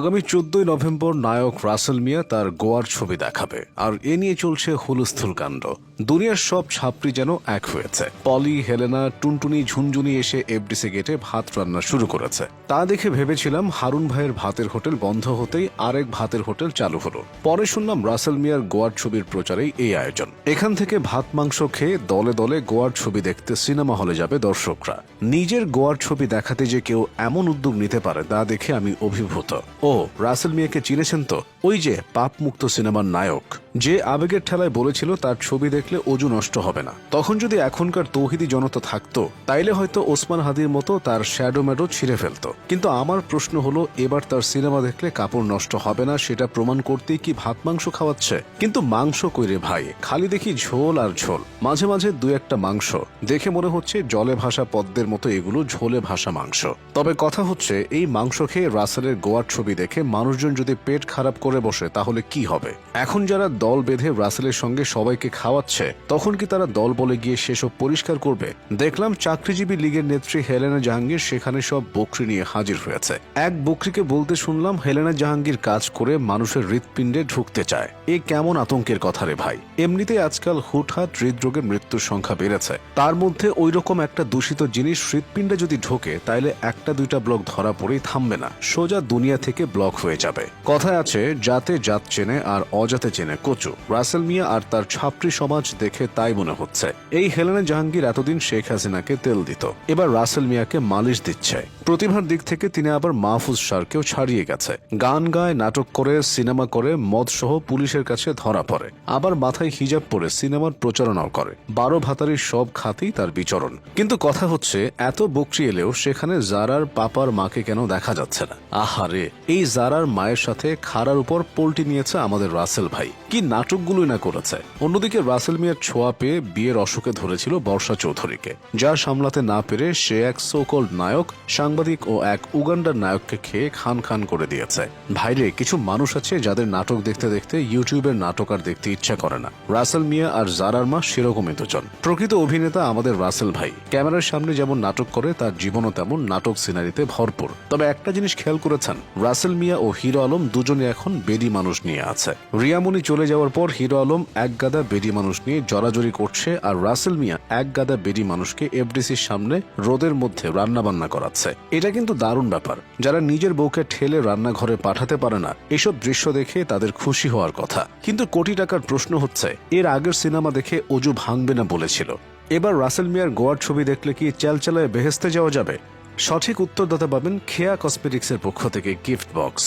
আগামী 14 নভেম্বর নায়ক রাসেল মিয়া তার গোয়ার ছবি দেখাবে, আর এ নিয়ে চলছে হুলস্থুল কাণ্ড। দুনিয়ার সব ছাত্রী যেন এক হয়েছে। পলি, হেলেনা, টুনটুনি, ঝুনঝুনি এসে এফডিসি গেটে ভাত রান্না শুরু করেছে। তা দেখে ভেবেছিলাম হারুন ভাইয়ের ভাতের হোটেল বন্ধ হতেই আরেক ভাতের হোটেল চালু হলো। পরে শুনলাম রাসেল মিয়ার গোয়ার ছবির প্রচারেই এই আয়োজন। এখান থেকে ভাত মাংস খেয়ে দলে দলে গোয়ার ছবি দেখতে সিনেমা হলে যাবে দর্শকরা। নিজের গোয়ার ছবি দেখাতে যে কেউ এমন উদ্যোগ নিতে পারে তা দেখে আমি অভিভূত। ও রাসেল মিয়াকে চিনেছেন তো? ওই যে পাপ মুক্ত সিনেমার নায়ক, যে আবেগের ঠেলায় বলেছিল তার ছবি দেখলে অজু নষ্ট হবে না। তখন যদি এখনকার তৌহিদি জনতা থাকতো তাইলে হয়তো ওসমান হাদির মতো তার শ্যাডো ম্যাডো ছিঁড়ে ফেলতো। কিন্তু আমার প্রশ্ন হলো, এবার তার সিনেমা দেখলে কাপড় নষ্ট হবে না সেটা প্রমাণ করতেই কি ভাত মাংস খাওয়াচ্ছে? কিন্তু মাংস কইরে ভাই, খালি দেখি ঝোল আর ঝোল, মাঝে মাঝে দু একটা মাংস। দেখে মনে হচ্ছে জলে ভাসা পদ্মের মতো এগুলো ঝোলে ভাসা মাংস। তবে কথা হচ্ছে, এই মাংস খেয়ে রাসেলের গোয়ার ছবি দেখে মানুষজন যদি পেট খারাপ করে বসে তাহলে কি হবে? এখন যারা দল বেঁধে রাসেলের সঙ্গে সবাইকে খাওয়াচ্ছে, তখন কি তারা দল বলে গিয়ে সেসব পরিষ্কার করবে? দেখলাম চাকরিজীবী লীগের নেত্রী হেলেনা জাহাঙ্গীর সেখানে সব বকরি নিয়ে হাজির হয়েছে। এক বকরিকে বলতে শুনলাম হেলেনা জাহাঙ্গীর কাজ করে মানুষের হৃৎপিণ্ডে ঢুকতে চায়। এ কেমন আতঙ্কের কথা রে ভাই! এমনিতে আজকাল হুটহাট হৃদরোগের মৃত্যুর সংখ্যা বেড়েছে, তার মধ্যে ওই রকম একটা দূষিত জিনিস হৃৎপিণ্ডে যদি ঢোকে তাইলে একটা দুইটা ব্লক ধরা পড়েই থামবে না, সোজা দুনিয়া থেকে ব্লক হয়ে যাবে। কথায় আছে, জাতে জাত চেনে আর অজাতে চেনে কচু। রাসেল মিয়া আর তার ছাত্রী সমাজ দেখে তাই মনে হচ্ছে এই হেলেনা জাহাঙ্গীর এতদিন শেখ হাসিনাকে তেল দিত, এবার রাসেল মিয়াকে মালিশ দিচ্ছে। প্রতিভার দিক থেকে তিনি আবার মাহফুজ স্যারকেও ছাড়িয়ে গেছে। গান গায়, নাটক করে, সিনেমা করে, মদ সহ পুলিশের কাছে ধরা পড়ে, আবার মাথায় হিজাব পরে সিনেমার প্রচারণাও করে। 12 ভাতারির সব খাতেই তার বিচরণ। কিন্তু কথা হচ্ছে, এত বকরি এলেও সেখানে জারার পাপার মাকে কেন দেখা যাচ্ছে না? আহারে, এই জারার মায়ের সাথে খাড়ার উপর পল্টি নিয়েছে আমাদের রাসেল ভাই। কি নাটকগুলোই না করেছে। অন্যদিকে রাসেল মিয়ার ছোঁয়া পেয়ে বিয়ের অসুখে ধরেছিল বর্ষা চৌধুরীকে, যা সামলাতে না পেরে সে এক সোকল্ড নায়ক, সাংবাদিক ও এক উগান্ডার নায়ককে খেয়ে খান খান করে দিয়েছে। ভাইরে, কিছু মানুষ আছে যাদের নাটক দেখতে দেখতে ইউটিউবের নাটক আর দেখতে ইচ্ছা করে না। রাসেল মিয়া আর জারার মা সেরকমই দুজন। প্রকৃত অভিনেতা আমাদের রাসেল ভাই। ক্যামেরার সামনে যেমন নাটক করে, তার জীবনও তেমন নাটক সিনারিতে ভরপুর। তবে একটা জিনিস খেয়াল করেছেন, রাসেল মিয়া ও হিরো আলম দুজনে এখন বেডি মানুষ নিয়ে আছে। রিয়ামনি চলে যাওয়ার পর হিরো আলম এক গাদা বেডি মানুষ নিয়ে জড়াজড়ি করছে, আর রাসেল মিয়া এক গাদা বেডি মানুষকে এফডিসির সামনে রোদের মধ্যে রান্না বান্না করাচ্ছে। এটা কিন্তু দারুণ ব্যাপার। যারা নিজের বউকে ঠেলে রান্নাঘরে পাঠাতে পারে না, এসব দৃশ্য দেখে তাদের খুশি হওয়ার কথা। কিন্তু কোটি টাকার প্রশ্ন হচ্ছে, এর আগের সিনেমা দেখে অজু ভাঙবে না বলেছিল, এবার রাসেল মিয়ার গোয়ার ছবি দেখলে কি চালচালায় বেহেস্তে যাওয়া যাবে? সঠিক উত্তরদাতা পাবেন খেয়া কসমেটিক্সের পক্ষ থেকে গিফট বক্স।